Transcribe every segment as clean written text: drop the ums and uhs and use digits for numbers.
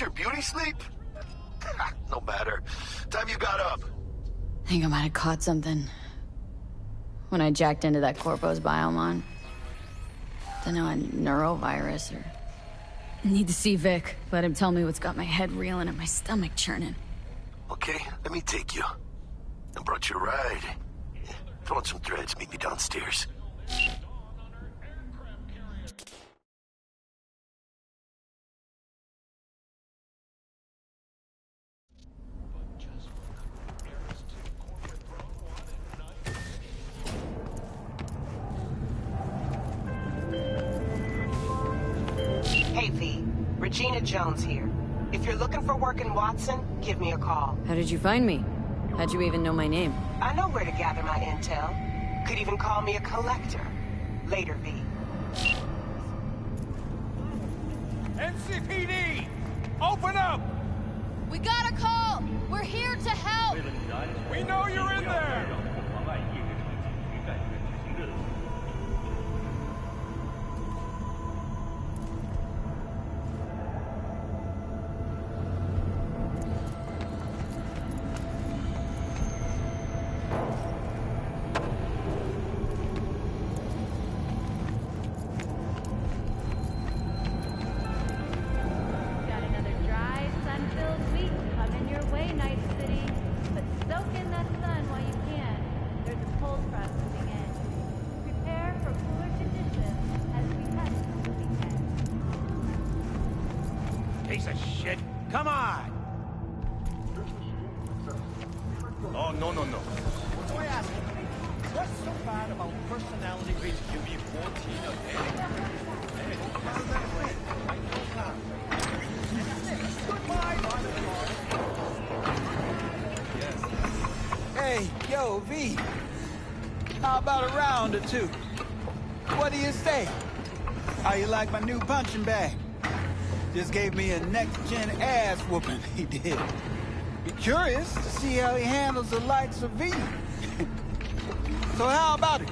your beauty sleep? No matter. Time you got up. I think I might have caught something when I jacked into that Corpo's biomon. Don't know, a neurovirus or... Need to see Vic. Let him tell me what's got my head reeling and my stomach churning. Okay, let me take you. I brought you a ride. Throw on some threads, meet me downstairs. Hey, V. Regina Jones here. If you're looking for work in Watson, give me a call. How did you find me? How'd you even know my name? I know where to gather my intel. Could even call me a collector. Later, V. NCPD! Open up! We got a call! We're here to help! We know you're in there! Got another dry, sun-filled week coming your way, Night City. But soak in that sun while you can. There's a cold front moving in. Prepare for cooler conditions as we head into the weekend. Piece of shit! Come on! Oh, no. So I ask you, what's so bad about personality rating UB14 of Hey, yo, V. How about a round or two? What do you say? How you like my new punching bag? Just gave me a next-gen ass whooping, he did. Be curious to see how he handles the likes of V. So how about it?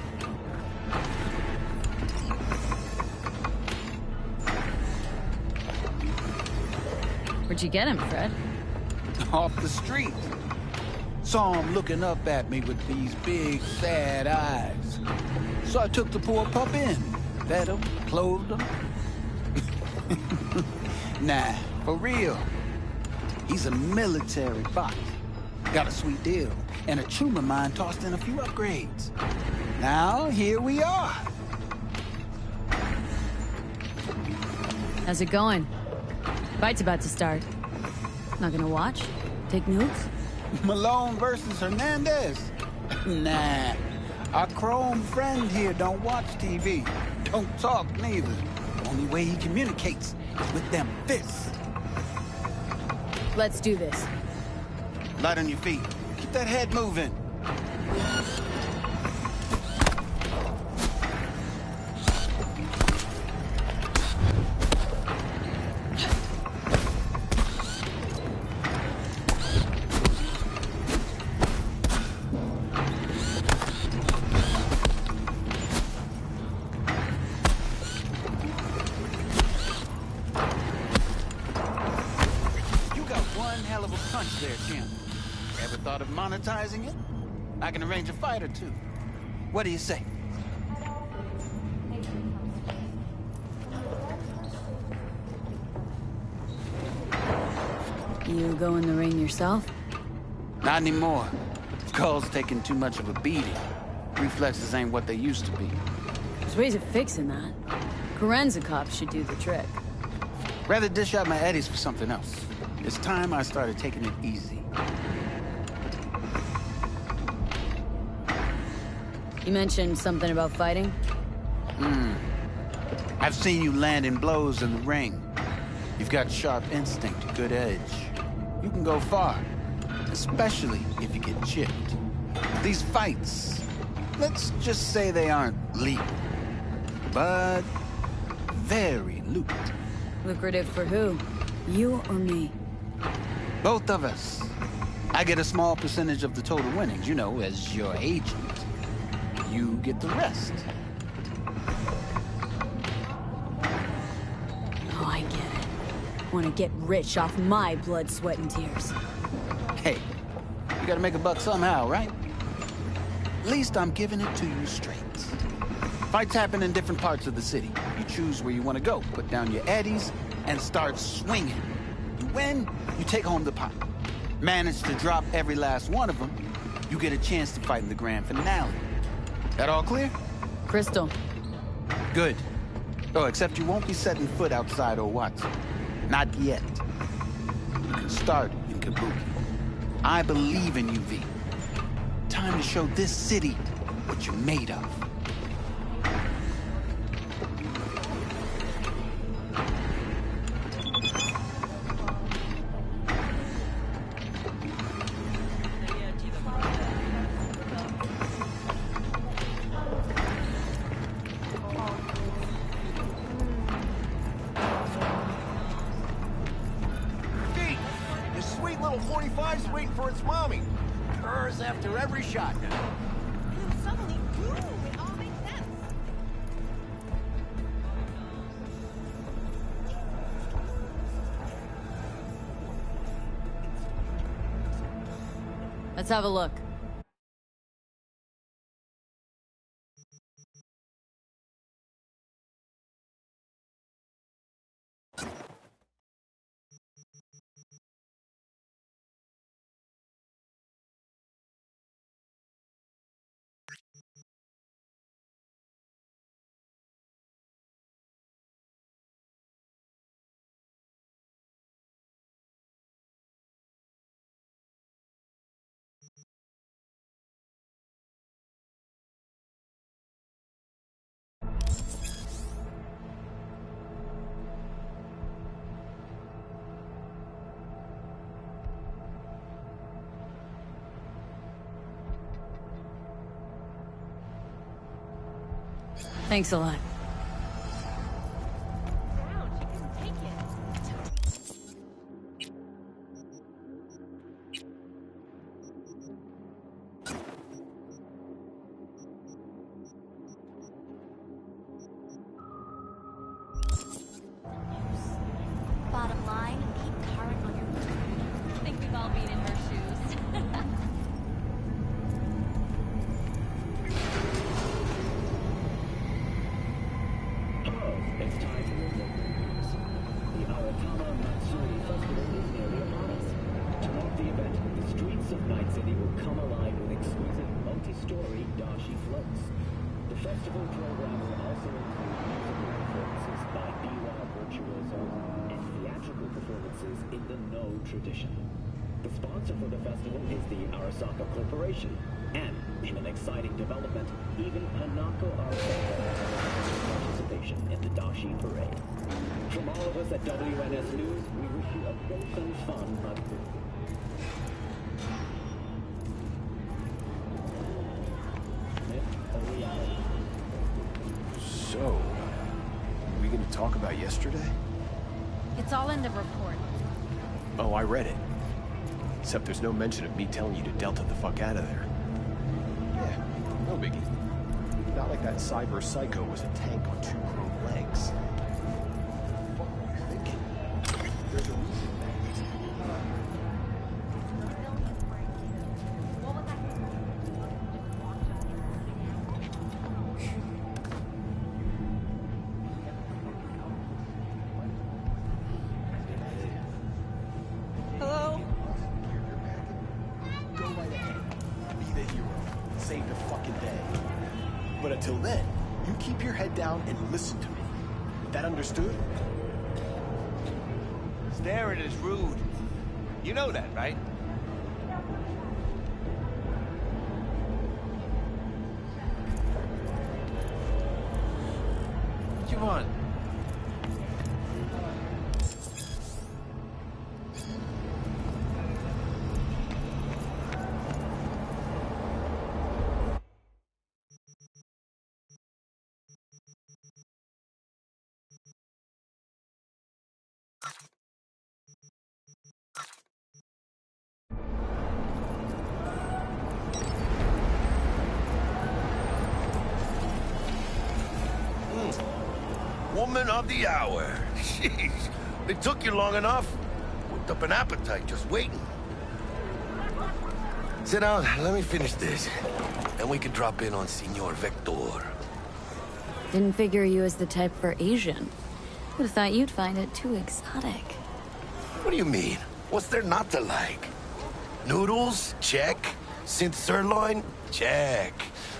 Where'd you get him, Fred? Off the street. Saw him looking up at me with these big, sad eyes. So I took the poor pup in. Fed him, clothed him. Nah, for real. He's a military bot. Got a sweet deal, and a tumor mine tossed in a few upgrades. Now, here we are. How's it going? Fight's about to start. Not gonna watch? Take notes? Malone versus Hernandez? Nah. Our chrome friend here don't watch TV. Don't talk neither. Only way he communicates is with them fists. Let's do this. Light on your feet. Keep that head moving. Hell of a punch there, Tim. Ever thought of monetizing it? I can arrange a fight or two. What do you say? You go in the ring yourself? Not anymore. Skull's taking too much of a beating. Reflexes ain't what they used to be. There's ways of fixing that. Forensic cops should do the trick. Rather dish out my eddies for something else. It's time I started taking it easy. You mentioned something about fighting? I've seen you landing blows in the ring. You've got sharp instinct, good edge. You can go far, especially if you get chipped. These fights, let's just say they aren't lethal, but very lucrative. Lucrative for who? You or me? Both of us. I get a small percentage of the total winnings, you know, as your agent. You get the rest. Oh, I get it. Want to get rich off my blood, sweat, and tears. Hey, you gotta make a buck somehow, right? At least I'm giving it to you straight. Fights happen in different parts of the city. You choose where you want to go, put down your eddies, and start swinging. You win, you take home the pot. Manage to drop every last one of them, you get a chance to fight in the grand finale. That all clear? Crystal. Good. Oh, except you won't be setting foot outside Watson. Not yet. You can start in Kabuki. I believe in you, V. Time to show this city what you're made of. Little 45's waiting for its mommy. Purrs after every shot now. And suddenly, boom, it all makes sense. Let's have a look. Thanks a lot. Ouch, I couldn't take it. Bottom line, keep current on your phone. I think we've all been in her shoes. It's time for your local news. The Aratama Matsuri Festival is nearly upon us. To mark the event, the streets of Night City will come alive with exquisite multi-story dashi floats. The festival program will also include musical performances by biwa virtuoso and theatrical performances in the No tradition. The sponsor for the festival is the Arasaka Corporation, and in an exciting development, even Hanako Arasaka has participation in the Dashi Parade. From all of us at WNS News, we wish you a safe and fun upgrade. Myth or reality? So, are we going to talk about yesterday? It's all in the report. Oh, I read it. Except there's no mention of me telling you to Delta the fuck out of there. Yeah, no biggie. Not like that cyber psycho was a tank on two chrome legs. What were you thinking? There's a reason that Hello? go right ahead. Be the hero. Save the fucking day. But until then, you keep your head down and listen to me. That understood? Staring is rude. You know that, right? What you want? Woman of the hour. Jeez. It took you long enough. Whipped up an appetite just waiting. Sit down, let me finish this. And we can drop in on Senor Vector. Didn't figure you as the type for Asian. Would have thought you'd find it too exotic. What do you mean? What's there not to like? Noodles? Check. Synth sirloin? Check.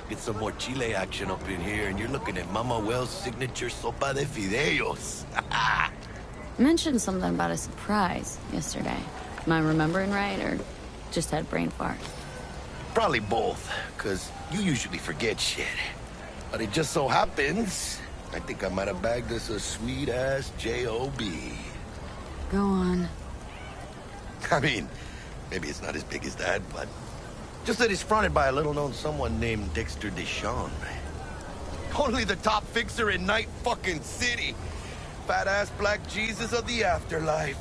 Get some more Chile action up in here, and you're looking at Mama Wells' signature sopa de fideos. Mentioned something about a surprise yesterday. Am I remembering right, or just had brain fart? Probably both, because you usually forget shit. But it just so happens, I think I might have bagged us a sweet-ass J.O.B. Go on. I mean, maybe it's not as big as that, but... just that it's fronted by a little-known someone named Dexter Deshawn. Only the top fixer in Night fucking City. Fat-ass black Jesus of the afterlife.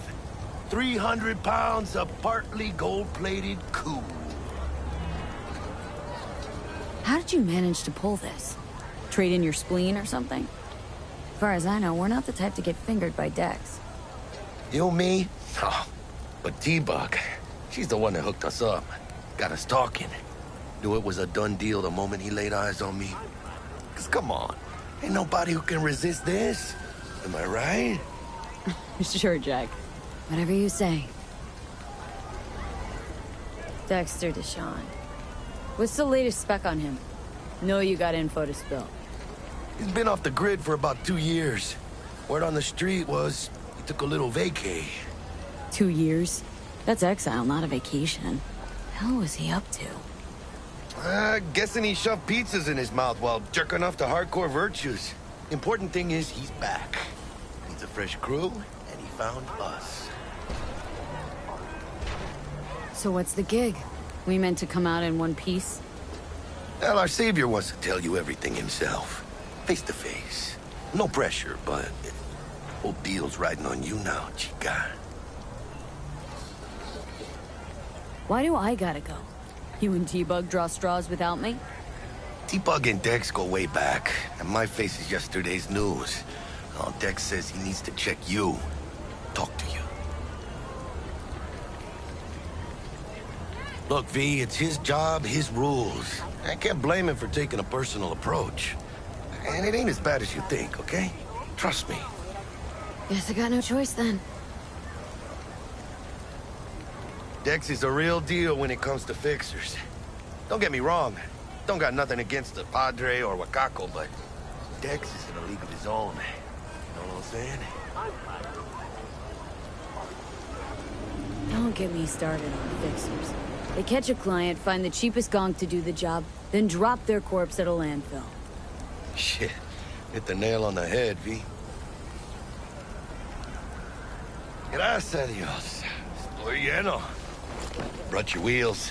300 pounds of partly gold-plated cool. How did you manage to pull this? Trade in your spleen or something? As far as I know, we're not the type to get fingered by Dex. You, me? Oh, but T-Bug, she's the one that hooked us up. Got us talking. Knew it was a done deal the moment he laid eyes on me. 'Cause come on, ain't nobody who can resist this. Am I right? Sure, Jack. Whatever you say. Dexter Deshawn. What's the latest spec on him? Know you got info to spill. He's been off the grid for about 2 years. Word on the street was he took a little vacay. 2 years? That's exile, not a vacation. Hell was he up to? Guessing he shoved pizzas in his mouth while jerking off to hardcore virtues. Important thing is he's back. Needs a fresh crew, and he found us. So what's the gig? We meant to come out in one piece? Well, our savior wants to tell you everything himself. Face to face. No pressure, but whole deal's riding on you now, chica. Why do I gotta go? You and T-Bug draw straws without me? T-Bug and Dex go way back, and my face is yesterday's news. Oh, Dex says he needs to check you. Talk to you. Look, V, it's his job, his rules. I can't blame him for taking a personal approach. And it ain't as bad as you think, okay? Trust me. Guess I got no choice then. Dex is a real deal when it comes to fixers. Don't get me wrong. Don't got nothing against the Padre or Wakako, but Dex is in a league of his own. You know what I'm saying? Don't get me started on fixers. They catch a client, find the cheapest gonk to do the job, then drop their corpse at a landfill. Shit. Hit the nail on the head, V. Gracias a Dios. Estoy lleno. Brought your wheels.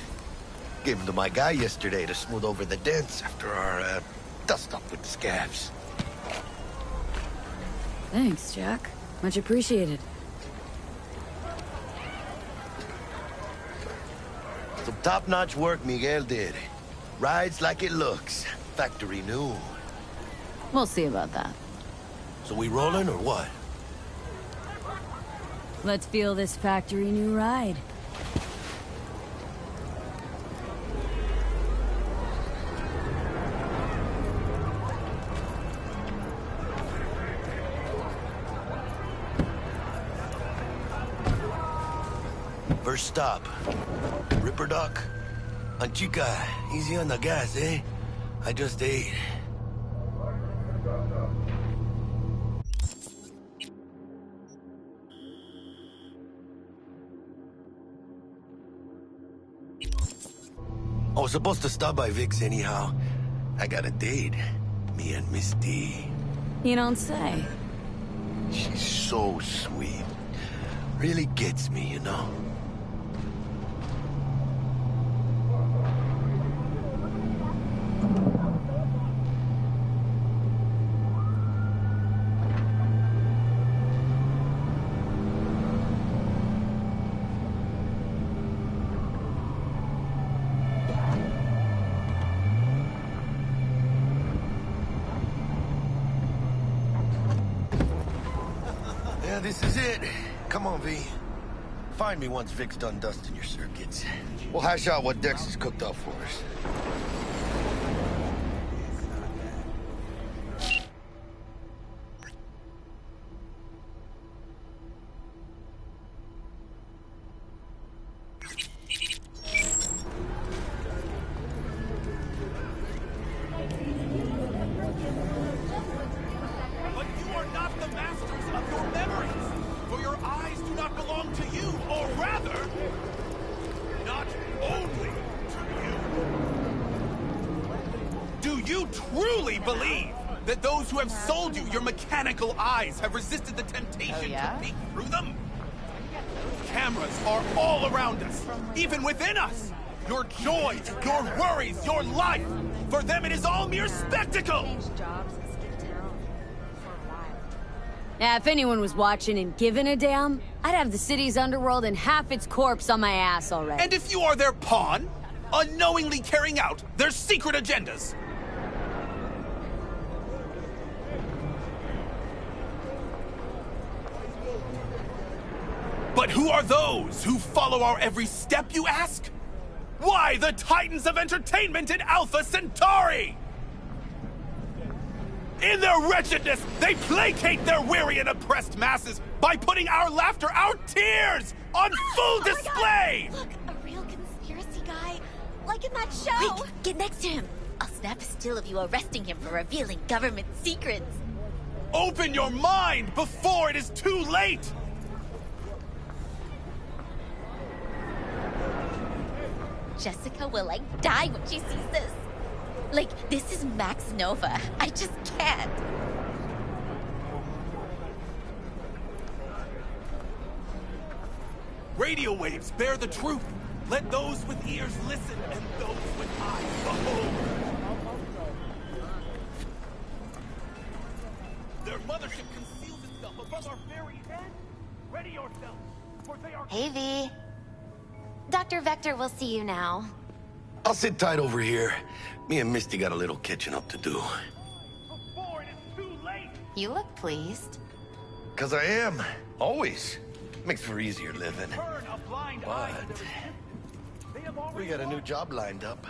Gave them to my guy yesterday to smooth over the dents after our, dust-up with the scabs. Thanks, Jack. Much appreciated. Some top-notch work Miguel did. Rides like it looks. Factory new. We'll see about that. So we rolling or what? Let's feel this factory new ride. First stop. Ripper Dock. Anchica, easy on the gas, eh? I just ate. I was supposed to stop by Vic's anyhow. I got a date. Me and Miss D. You don't say. She's so sweet. Really gets me, you know? Yeah, this is it. Come on, V. Find me once Vic's done dusting your circuits. We'll hash out what Dex has cooked up for us. But you are not the masters of your memories, for your eyes do not belong to you, or rather, not only to you. Do you truly believe that those who have sold you your mechanical eyes have resisted the temptation to peek through them? Cameras are all around us, even within us. Your joys, your worries, your life. For them, it is all mere spectacle. Yeah, if anyone was watching and giving a damn, I'd have the city's underworld and half its corpse on my ass already. And if you are their pawn, unknowingly carrying out their secret agendas. But who are those who follow our every step, you ask? Why, the titans of entertainment in Alpha Centauri! In their wretchedness, they placate their weary and oppressed masses by putting our laughter, our tears, on full display! Look, a real conspiracy guy. Like in that show. Wait, get next to him. I'll snap a still of you arresting him for revealing government secrets. Open your mind before it is too late! Jessica will, like, die when she sees this. Like, this is Max Nova. I just can't. Radio waves bear the truth. Let those with ears listen, and those with eyes behold. Their mothership conceals itself above our very heads. Ready yourself, for they are... Hey, V. Dr. Vector will see you now. I'll sit tight over here. Me and Misty got a little catching up to do. Before it is too late! You look pleased. 'Cause I am. Always. Makes for easier living. Turn a blind eye to But their existence. They have already we got a new lost. job lined up.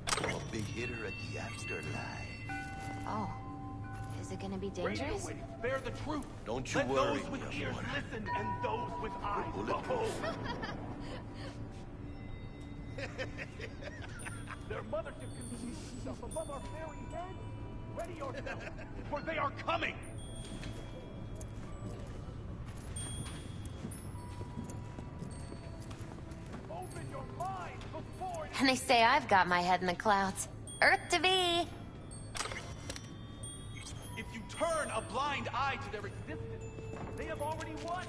A big hitter at the afterlife. Oh. Is it gonna be Radio dangerous? waves bear the truth. Don't you Let worry, those with young ears one. listen, and those with eyes Bulletproof. behold. Their mothership conceals itself above our very heads. Ready yourself, for they are coming! Open your mind before it And they say I've got my head in the clouds. Earth to be. If you turn a blind eye to their existence, they have already won.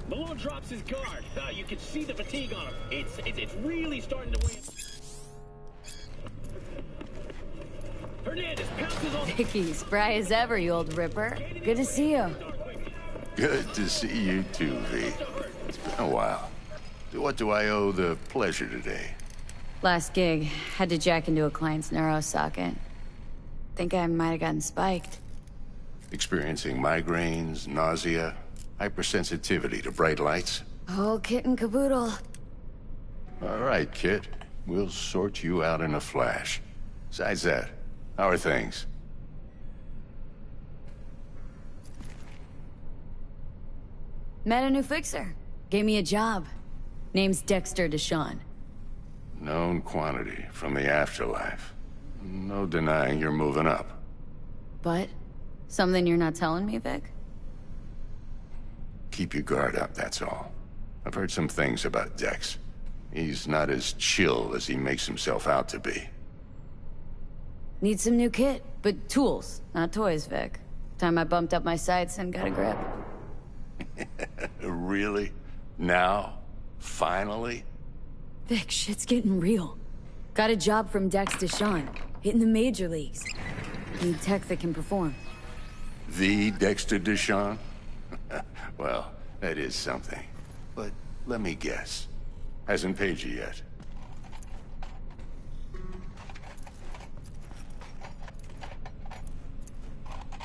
Malone drops his guard. You can see the fatigue on him. It's really starting to weigh. Hernandez pounces on. Vicky, spry as ever, you old ripper. Good to see you. Good to see you too, V. It's been a while. To what do I owe the pleasure today? Last gig, had to jack into a client's neuro socket. Think I might have gotten spiked. Experiencing migraines, nausea, hypersensitivity to bright lights? Oh, kit and caboodle. All right, kid. We'll sort you out in a flash. Besides that, how are things? Met a new fixer. Gave me a job. Name's Dexter Deshawn. Known quantity from the afterlife. No denying you're moving up. But? Something you're not telling me, Vic? Keep your guard up, that's all. I've heard some things about Dex. He's not as chill as he makes himself out to be. Need some new kit, but tools, not toys, Vic. Time I bumped up my sights and got a grip. Really? Now? Finally? Vic, shit's getting real. Got a job from Dex Deshawn, hitting the major leagues. Need tech that can perform. The Dexter Deshawn? Well, that is something. But let me guess. Hasn't paid you yet.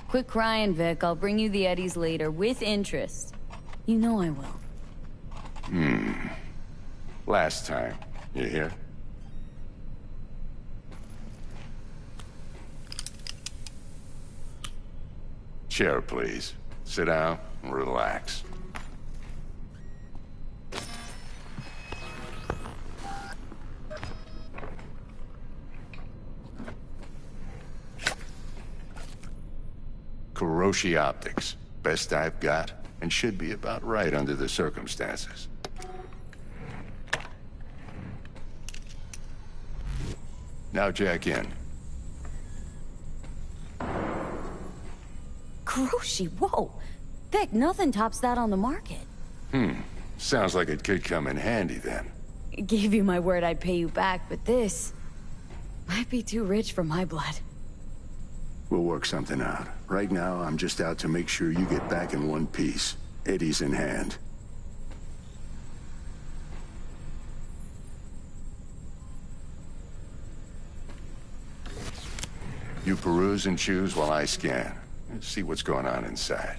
Quit crying, Vic. I'll bring you the Eddies later, with interest. You know I will. Last time. You hear? Chair, please. Sit down and relax. Kuroshi Optics. Best I've got, and should be about right under the circumstances. Now jack in. Kuroshi, whoa! Vic, nothing tops that on the market. Sounds like it could come in handy then. I gave you my word I'd pay you back, but this might be too rich for my blood. We'll work something out. Right now, I'm just out to make sure you get back in one piece. Eddie's in hand. You peruse and choose while I scan. Let's see what's going on inside.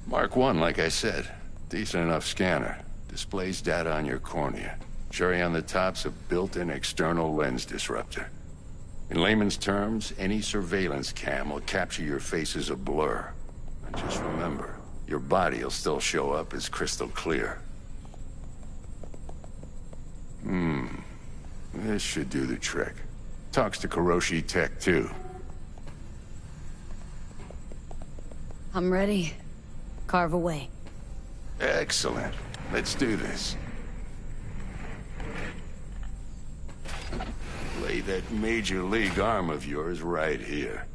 Mark 1, like I said. Decent enough scanner. Displays data on your cornea. Cherry on the top's a built-in external lens disruptor. In layman's terms, any surveillance cam will capture your face as a blur. And just remember, your body will still show up as crystal clear. This should do the trick. Talks to Kuroshi Tech, too. I'm ready. Carve away. Excellent. Let's do this. Lay that major league arm of yours right here.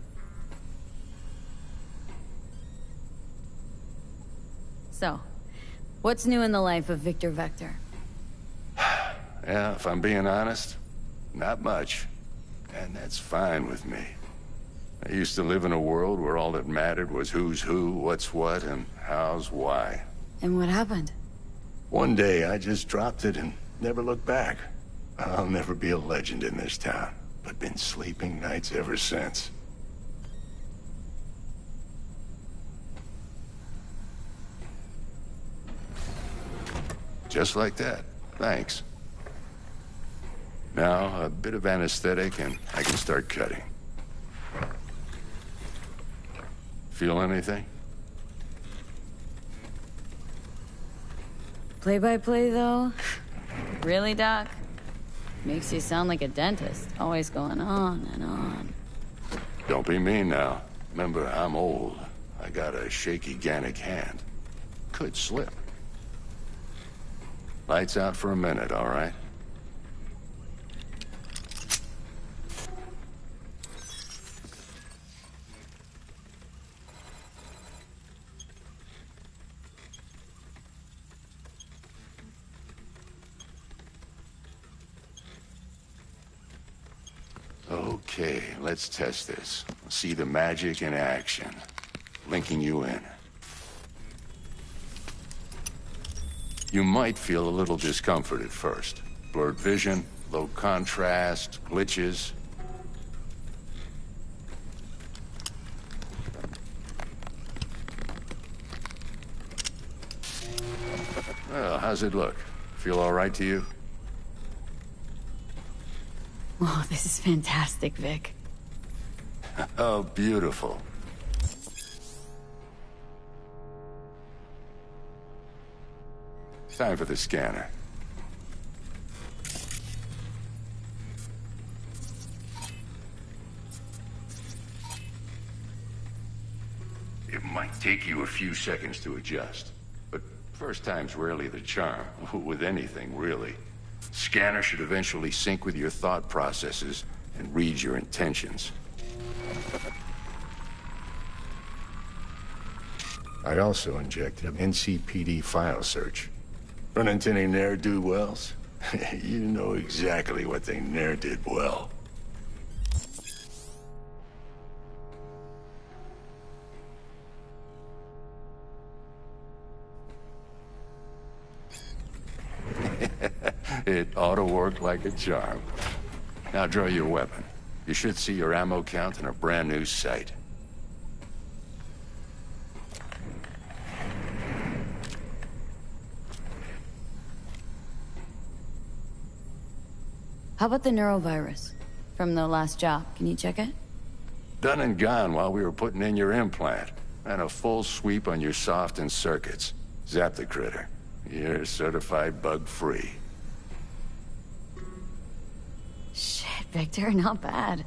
So, what's new in the life of Victor Vector? Yeah, if I'm being honest, not much. And that's fine with me. I used to live in a world where all that mattered was who's who, what's what, and how's why. And what happened? One day, I just dropped it and never looked back. I'll never be a legend in this town, but been sleeping nights ever since. Just like that. Thanks. Now, a bit of anesthetic and I can start cutting. Feel anything? Play-by-play, though? Really, Doc? Makes you sound like a dentist, always going on and on. Don't be mean now. Remember, I'm old. I got a shaky Gannic hand. Could slip. Lights out for a minute, all right? Okay, let's test this. See the magic in action. Linking you in. You might feel a little discomfort at first. Blurred vision, low contrast, glitches. Well, how's it look? Feel all right to you? Oh, this is fantastic, Vic. Oh, beautiful. Time for the scanner. It might take you a few seconds to adjust, but first time's rarely the charm, with anything, really. Scanner should eventually sync with your thought processes and read your intentions. I also injected an NCPD file search. Run into any ne'er-do-wells? You know exactly what they ne'er did well. It ought to work like a charm. Now draw your weapon. You should see your ammo count in a brand new sight. How about the neurovirus? From the last job, can you check it? Done and gone while we were putting in your implant. And a full sweep on your soft and circuits. Zap the critter. You're certified bug-free. Shit, Victor, not bad.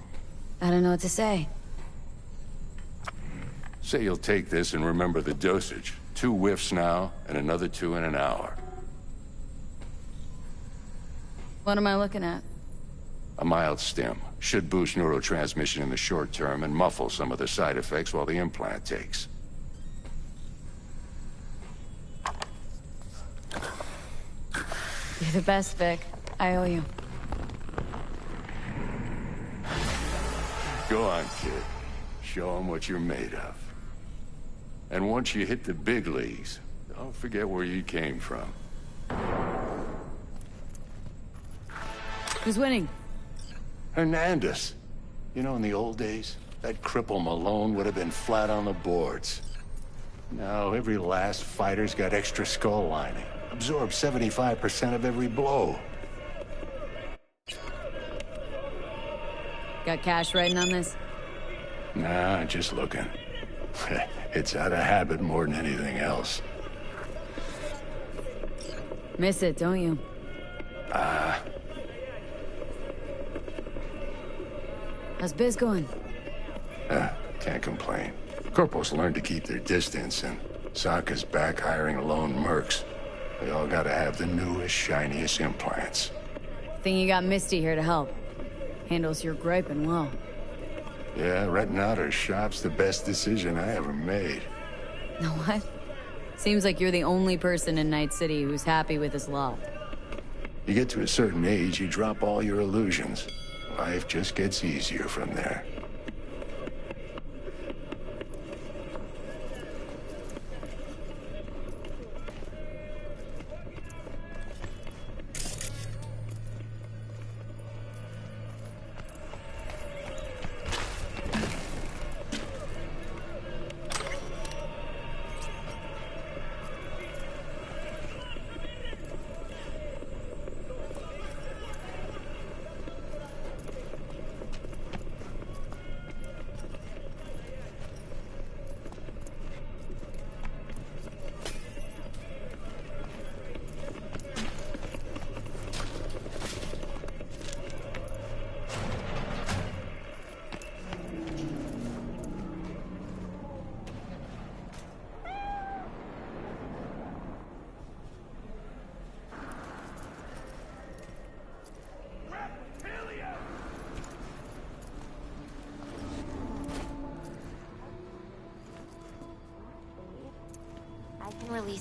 I don't know what to say. Say you'll take this and remember the dosage. 2 whiffs now, and another 2 in an hour. What am I looking at? A mild stim. Should boost neurotransmission in the short term and muffle some of the side effects while the implant takes. You're the best, Vic. I owe you. Go on, kid. Show them what you're made of. And once you hit the big leagues, don't forget where you came from. Who's winning? Hernandez. You know, in the old days, that cripple Malone would have been flat on the boards. Now, every last fighter's got extra skull lining. Absorbs 75% of every blow. Got cash writing on this? Nah, just looking. It's out of habit more than anything else. Miss it, don't you? How's biz going? Can't complain. Corporals learn to keep their distance, and Sokka's back hiring lone mercs. They all gotta have the newest, shiniest implants. Think you got Misty here to help. Handles your griping well. Yeah, renting out her shop's the best decision I ever made. Know what? Seems like you're the only person in Night City who's happy with his lot. You get to a certain age, you drop all your illusions. Life just gets easier from there.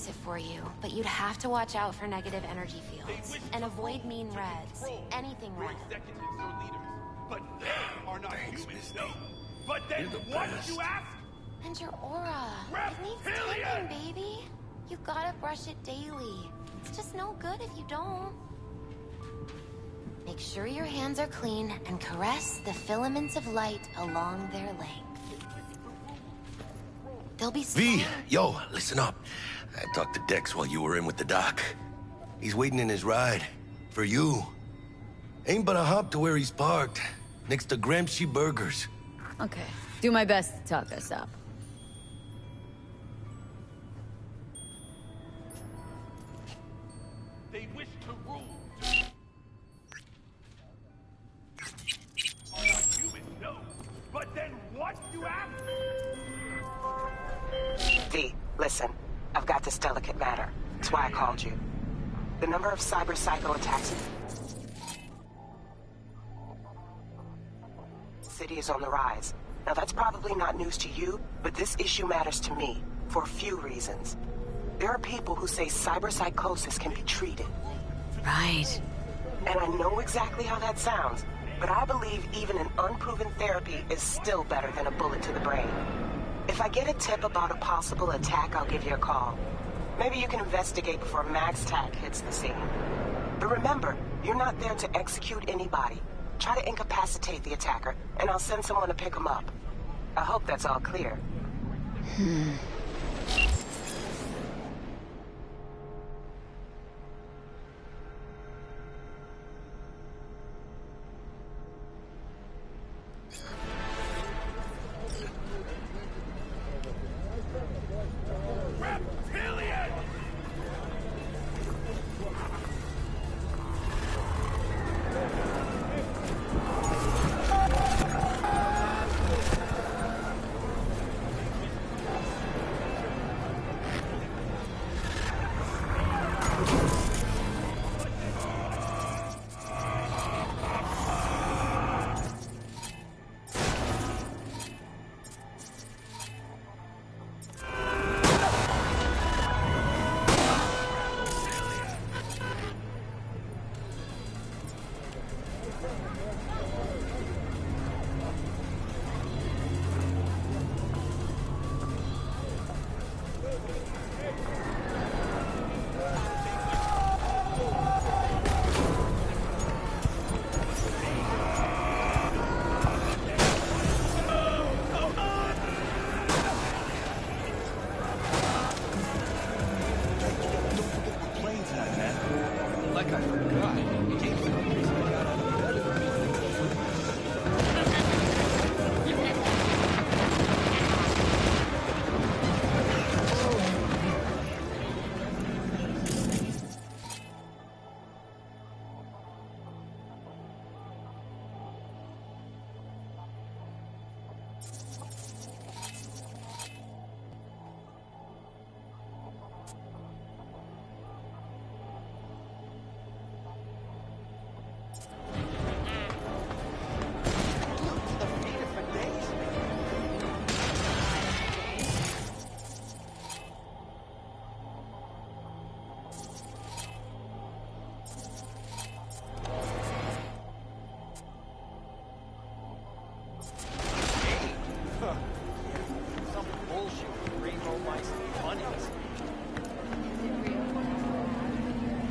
it for you, but you'd have to watch out for negative energy fields. And avoid mean reds. Anything red. Executives or leaders, but they are not humans, no. But then what, you ask? And your aura. It needs tending, baby. You gotta brush it daily. It's just no good if you don't. Make sure your hands are clean and caress the filaments of light along their length. They'll be V, yo, listen up. I talked to Dex while you were in with the doc. He's waiting in his ride. For you. Ain't but a hop to where he's parked. Next to Gramsci Burgers. Okay. Do my best to talk us up. They wish to rule. Are not human, no. But then what, you ask? V, listen. I've got this delicate matter. That's why I called you. The number of cyber psycho attacks city is on the rise. Now that's probably not news to you, but this issue matters to me for a few reasons. There are people who say cyberpsychosis can be treated. Right. And I know exactly how that sounds, but I believe even an unproven therapy is still better than a bullet to the brain. If I get a tip about a possible attack, I'll give you a call. Maybe you can investigate before Max Tack hits the scene. But remember, you're not there to execute anybody. Try to incapacitate the attacker, and I'll send someone to pick him up. I hope that's all clear.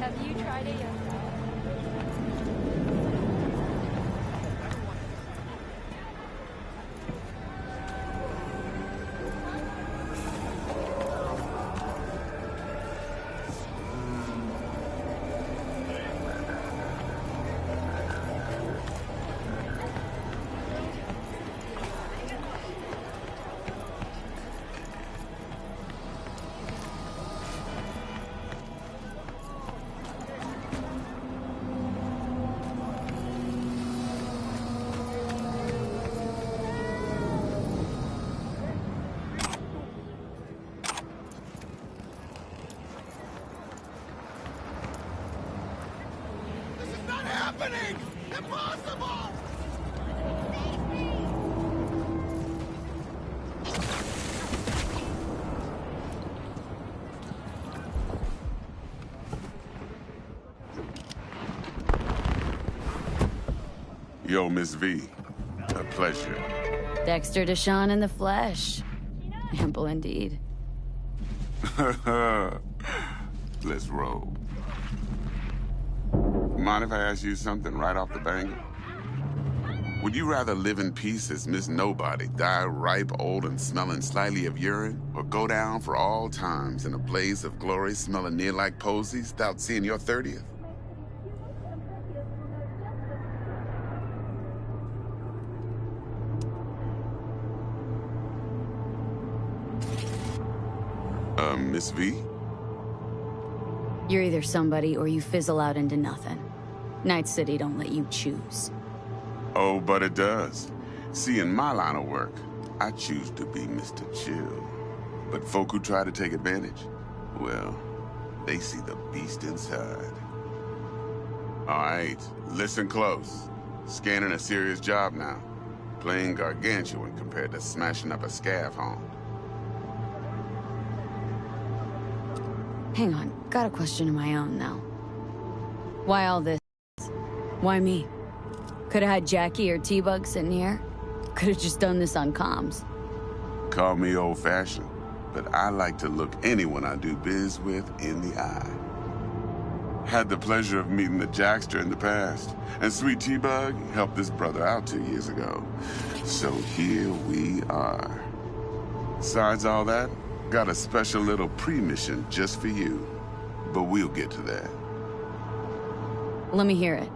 Have you tried it yourself? Impossible! Yo, Miss V. A pleasure. Dexter Deshawn in the flesh. Ample indeed. Let's roll. Mind if I ask you something right off the bang? Would you rather live in peace as Miss Nobody, die ripe, old, and smelling slightly of urine, or go down for all times in a blaze of glory smelling near like posies without seeing your 30th? Miss V? You're either somebody or you fizzle out into nothing. Night City don't let you choose. Oh, but it does. See, in my line of work, I choose to be Mr. Chill. But folk who try to take advantage, well, they see the beast inside. All right, listen close. Scanning a serious job now. Playing gargantuan compared to smashing up a scav home. Hang on, got a question of my own now. Why all this? Why me? Could've had Jackie or T-Bug sitting here. Could've just done this on comms. Call me old-fashioned, but I like to look anyone I do biz with in the eye. Had the pleasure of meeting the Jackster in the past, and sweet T-Bug helped this brother out 2 years ago. So here we are. Besides all that, got a special little pre-mission just for you. But we'll get to that. Let me hear it.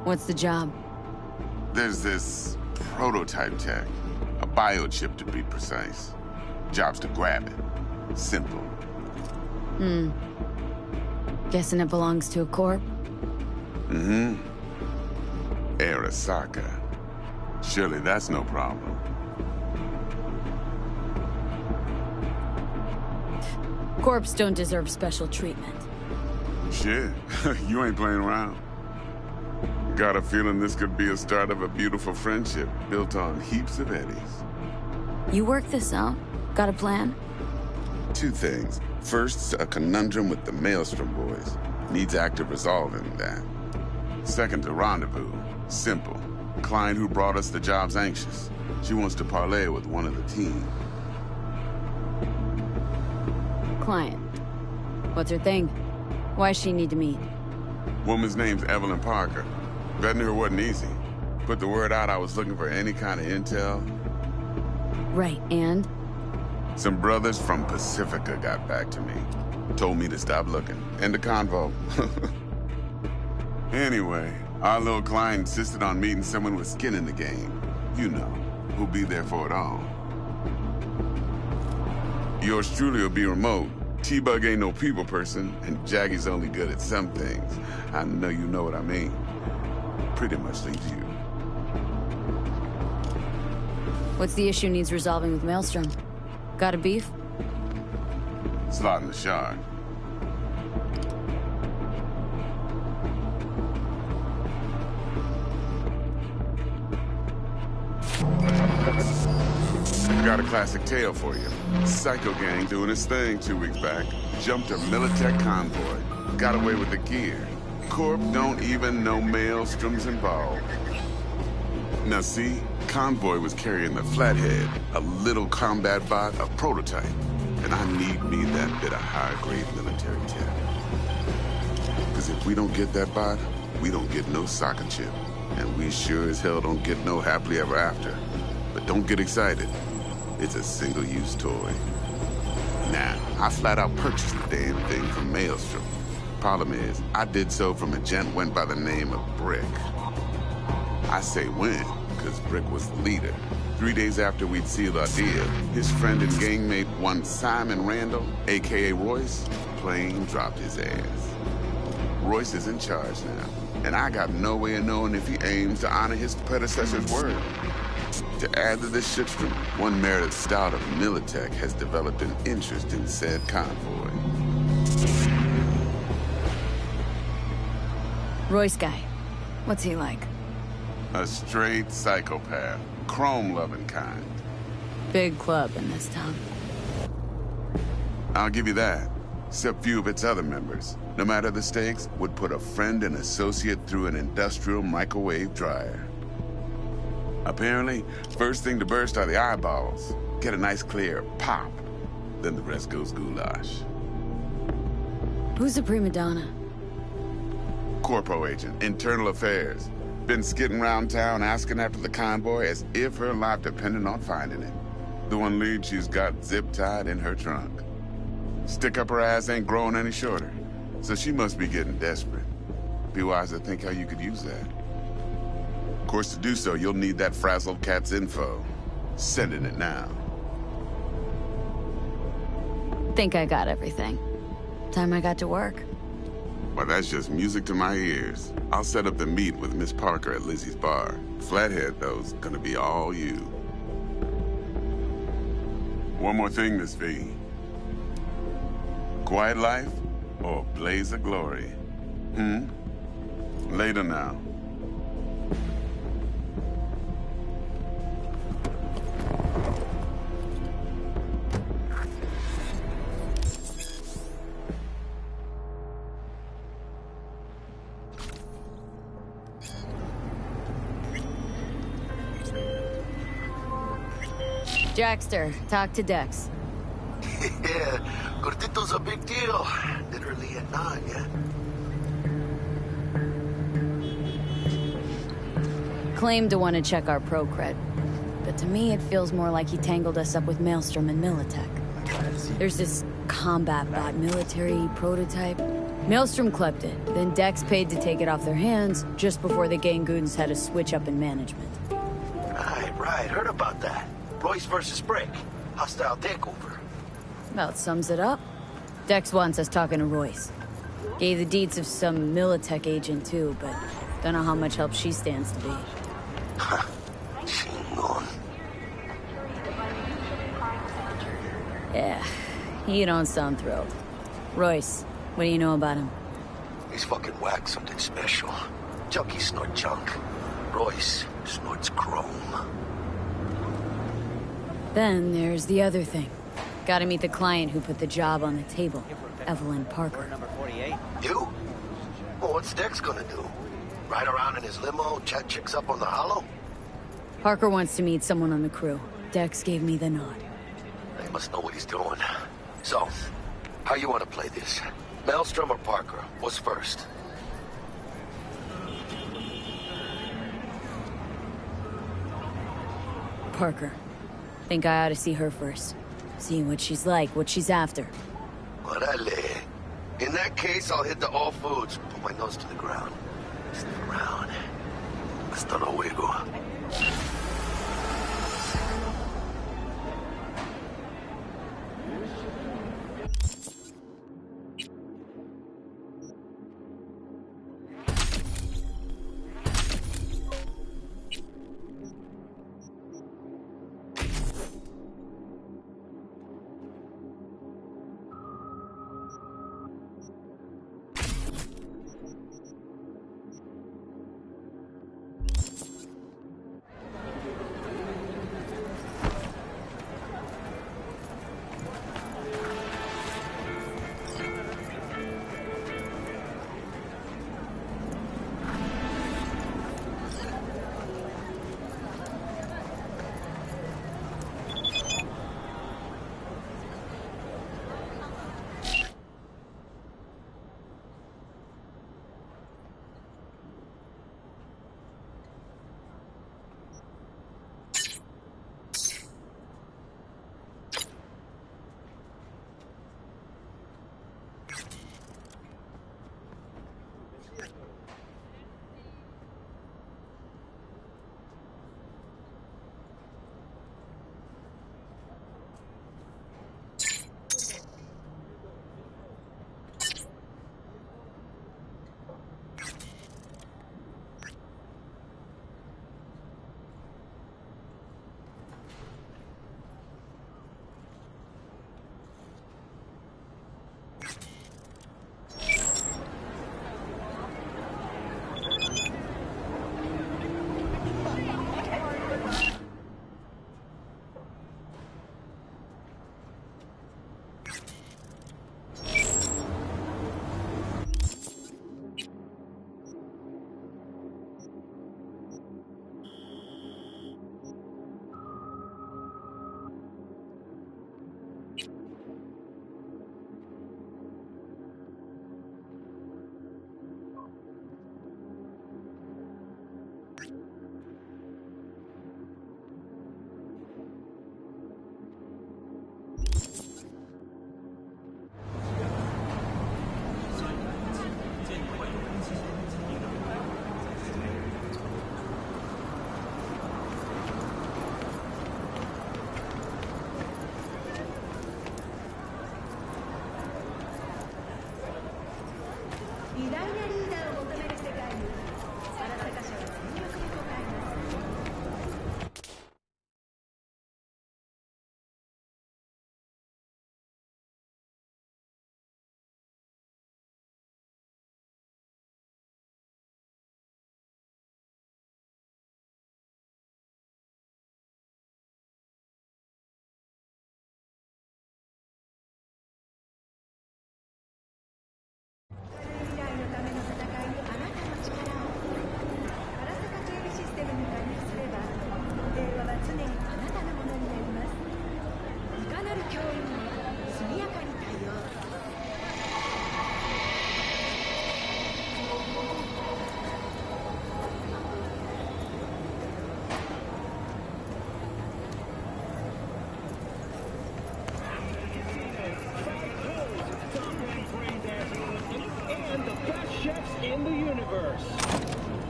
What's the job? There's this prototype tech. A biochip to be precise. Job's to grab it. Simple. Guessing it belongs to a corp? Mm-hmm. Arasaka. Surely that's no problem. Corps don't deserve special treatment. Shit, you ain't playing around. Got a feeling this could be a start of a beautiful friendship built on heaps of eddies. You work this out? Got a plan? Two things. First, a conundrum with the Maelstrom boys. Needs active resolving that. Second, a rendezvous. Simple. Client who brought us the job's anxious. She wants to parlay with one of the team. Client. What's her thing? Why's she need to meet? Woman's name's Evelyn Parker. Vetting her wasn't easy. Put the word out I was looking for any kind of intel. Right, and? Some brothers from Pacifica got back to me. Told me to stop looking. End of convo. Anyway, our little client insisted on meeting someone with skin in the game. You know, who'll be there for it all. Yours truly will be remote. T-Bug ain't no people person, and Jaggy's only good at some things. I know you know what I mean. Pretty much leaves you. What's the issue needs resolving with Maelstrom? Got a beef? Slotting the shard. Got a classic tale for you. Psycho gang doing his thing 2 weeks back. Jumped a Militech convoy. Got away with the gear. Corp don't even know Maelstrom's involved. Now see, convoy was carrying the Flathead, a little combat bot, a prototype. And I need me that bit of high-grade military tech. Because if we don't get that bot, we don't get no soccer chip. And we sure as hell don't get no happily ever after. But don't get excited. It's a single-use toy. Now, I flat out purchased the damn thing from Maelstrom. Problem is, I did so from a gent went by the name of Brick. I say when, because Brick was the leader. 3 days after we'd sealed our deal, his friend and gangmate, one Simon Randall, a.k.a. Royce, plain dropped his ass. Royce is in charge now, and I got no way of knowing if he aims to honor his predecessor's word. To add to this shitstorm, one Meredith Stout of Militech has developed an interest in said convoy. Royce guy. What's he like? A straight psychopath. Chrome-loving kind. Big club in this town. I'll give you that. Except few of its other members, no matter the stakes, would put a friend and associate through an industrial microwave dryer. Apparently, first thing to burst are the eyeballs. Get a nice clear pop. Then the rest goes goulash. Who's the prima donna? Corpo agent, internal affairs. Been skidding around town asking after the convoy as if her life depended on finding it. The one lead she's got zip-tied in her trunk. Stick up her ass ain't growing any shorter, so she must be getting desperate. Be wise to think how you could use that. Of course, to do so, you'll need that frazzled cat's info. Sending it now. Think I got everything. Time I got to work. Well, that's just music to my ears. I'll set up the meet with Miss Parker at Lizzie's bar. Flathead, though's gonna be all you. One more thing, Miss V. Quiet life or blaze of glory? Later now. Jackster, talk to Dex. Yeah, Cortito's a big deal. Literally at 9, yeah? Claimed to want to check our pro cred. But to me, it feels more like he tangled us up with Maelstrom and Militech. There's this combat bot military prototype. Maelstrom clept it, then Dex paid to take it off their hands just before the Gangoons had a switch up in management. Right, heard about that. Royce versus Brick. Hostile takeover. About sums it up. Dex wants us talking to Royce. Gave the deeds of some Militech agent too, but don't know how much help she stands to be. Chingon. Yeah, you don't sound thrilled. Royce, what do you know about him? He's fucking whack, something special. Junkies snort junk. Royce snorts chrome. Then there's the other thing. Gotta meet the client who put the job on the table, Evelyn Parker. You? Well, what's Dex gonna do? Ride around in his limo, chat chicks up on the hollow? Parker wants to meet someone on the crew. Dex gave me the nod. He must know what he's doing. So, how you want to play this? Maelstrom or Parker? What's first? Parker. Think I ought to see her first. See what she's like, what she's after. Orale. In that case, I'll hit the all foods. Put my nose to the ground. Sniff around. Hasta luego.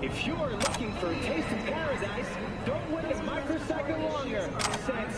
If you're looking for a taste of paradise, don't wait a microsecond longer. Send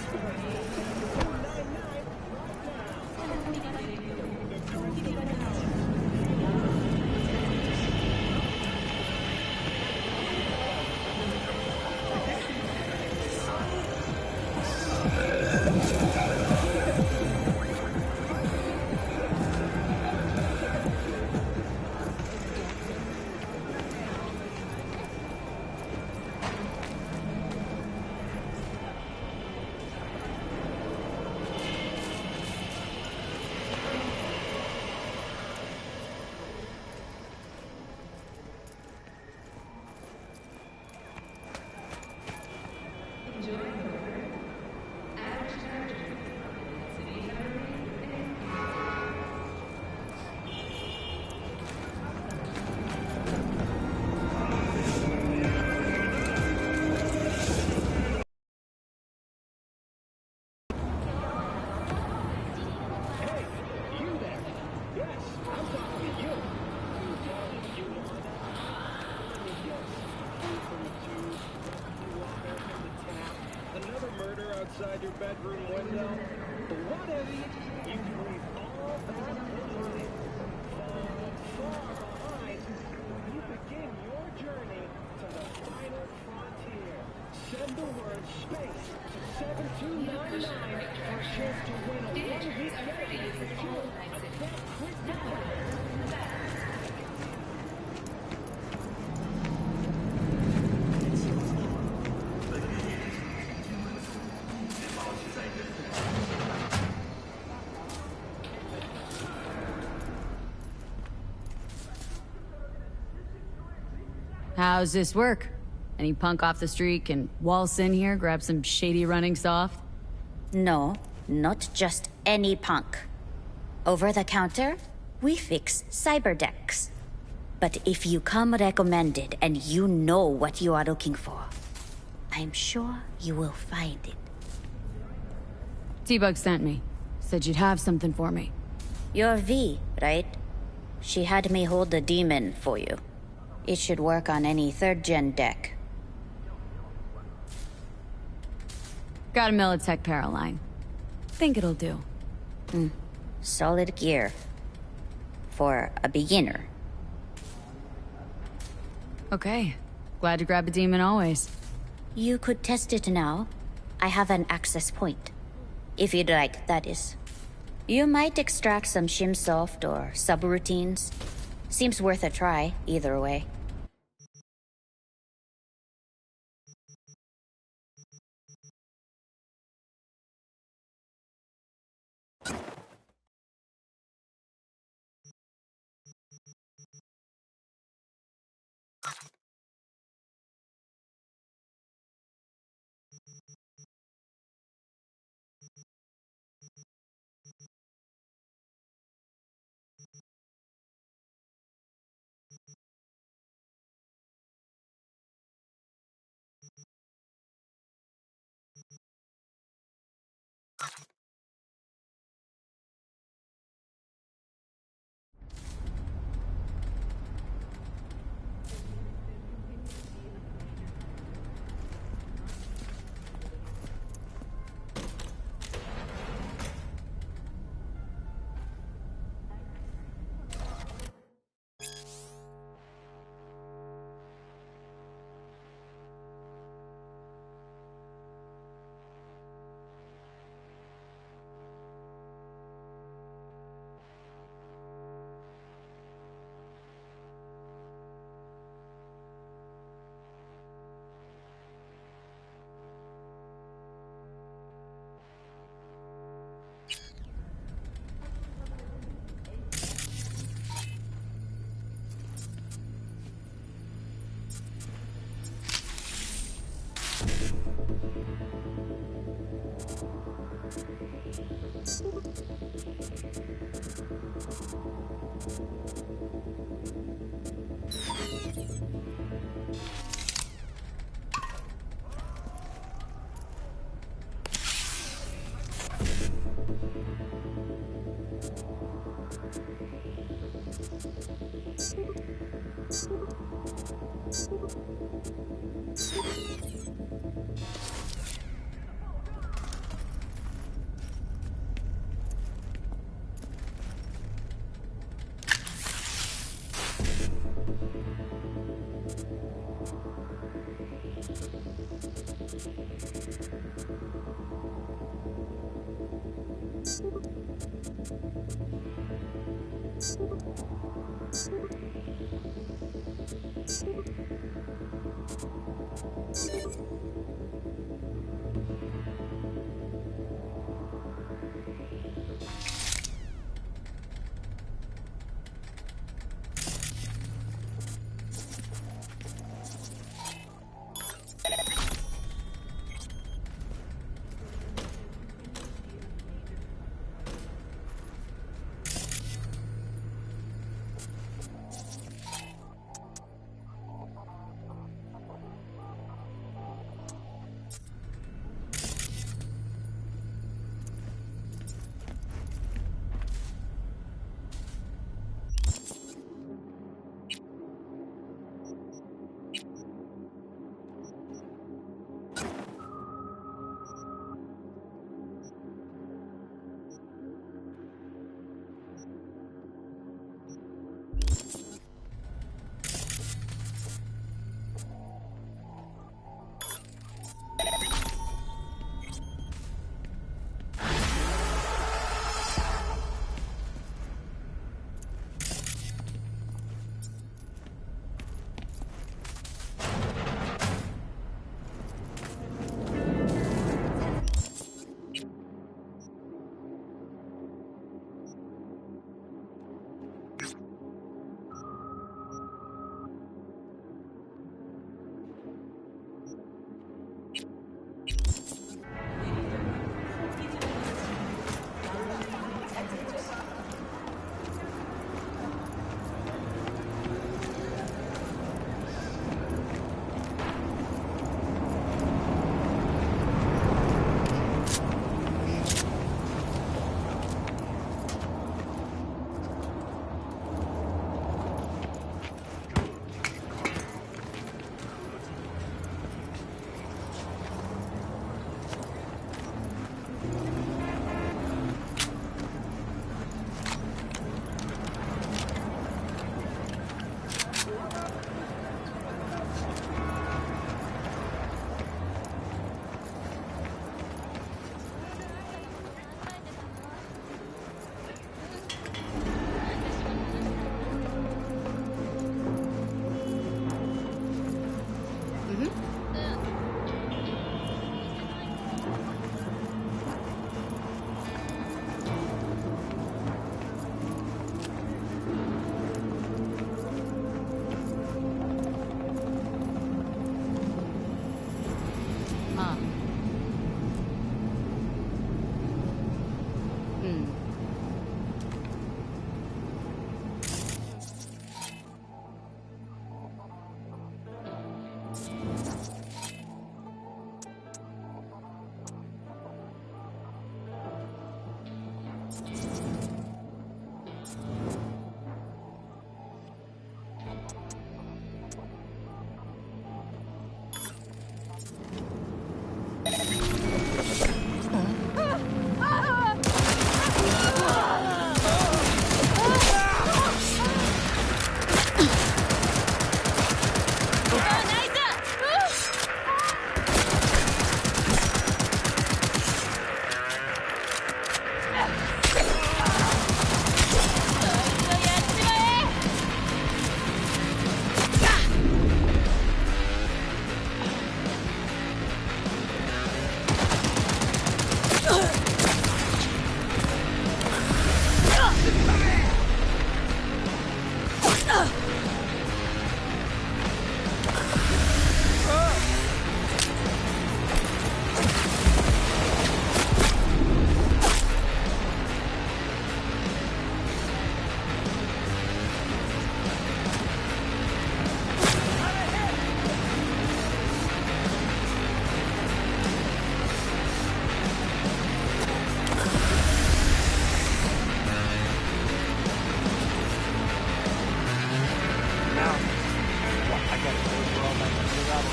outside your bedroom window. Whatever you can leave all that behind. Far behind, you begin your journey to the final frontier. Send the word SPACE to 7299 for a chance to win a one-week getaway for two at that quick How's this work? Any punk off the street can waltz in here, grab some shady running soft? No, not just any punk. Over the counter, we fix cyberdecks. But if you come recommended and you know what you are looking for, I'm sure you will find it. T-Bug sent me. Said you'd have something for me. You're V, right? She had me hold the demon for you. It should work on any third-gen deck. Got a Militech Paraline. Think it'll do. Solid gear. For a beginner. Okay. Glad to grab a demon always. You could test it now. I have an access point. If you'd like, that is. You might extract some shimsoft or subroutines. Seems worth a try, either way.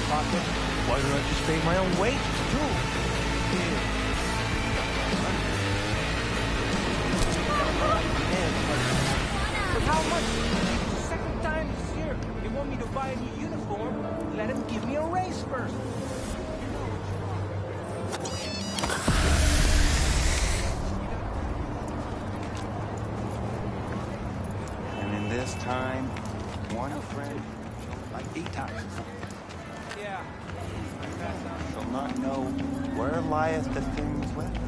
pocket. Why don't I just pay my own wages, too? But how much? It's the second time this year. They want me to buy a new uniform. Let them give me a raise first. And in this time, one friend, like 8 times. Yeah. Shall not know where lieth the things left.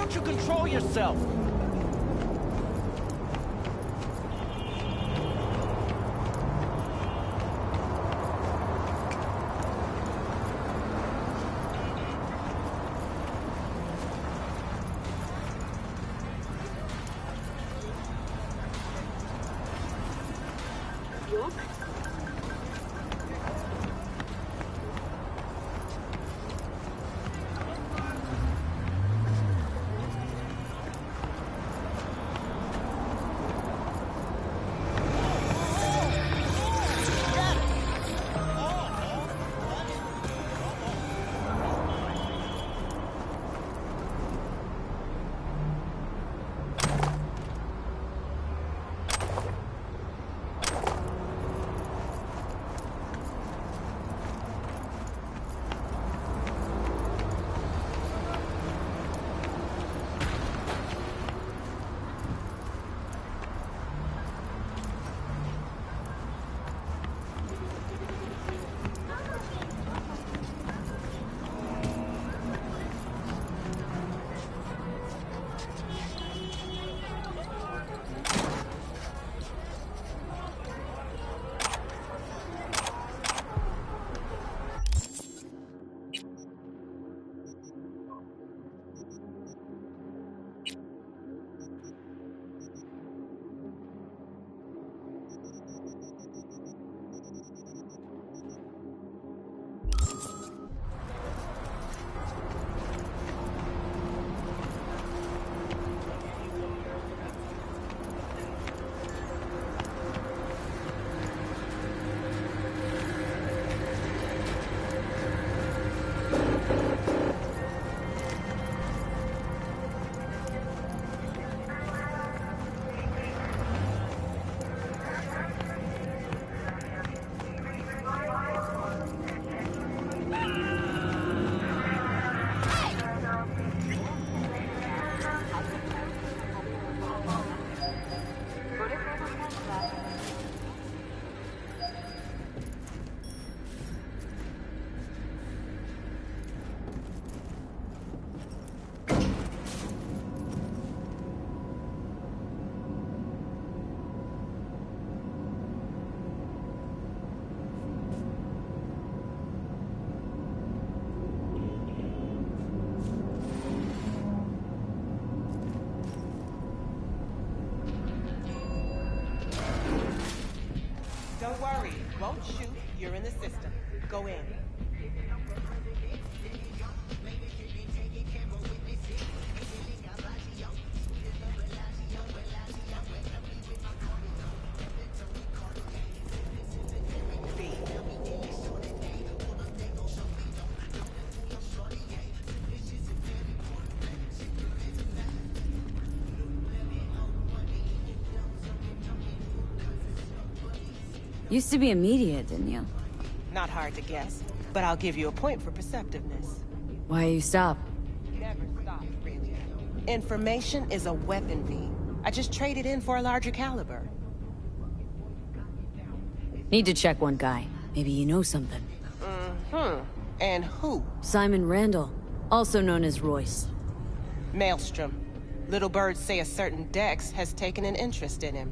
don't you control yourself? Don't worry, won't shoot. You're in the system. Go in. Used to be immediate, didn't you? Not hard to guess, but I'll give you a point for perceptiveness. Why you stop? Never stop, really. Information is a weapon, V. I just traded in for a larger caliber. Need to check one guy. Maybe you know something. Mm-hmm. And who? Simon Randall, also known as Royce. Maelstrom. Little birds say a certain Dex has taken an interest in him.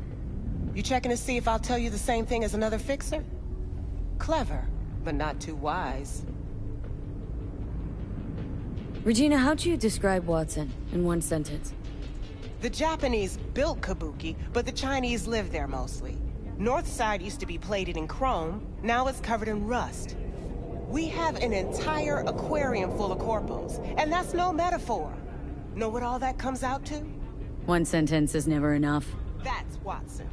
You checking to see if I'll tell you the same thing as another fixer? Clever, but not too wise. Regina, how'd you describe Watson in one sentence? The Japanese built Kabuki, but the Chinese live there mostly. North side used to be plated in chrome, now it's covered in rust. We have an entire aquarium full of corpos, and that's no metaphor. Know what all that comes out to? One sentence is never enough. That's Watson.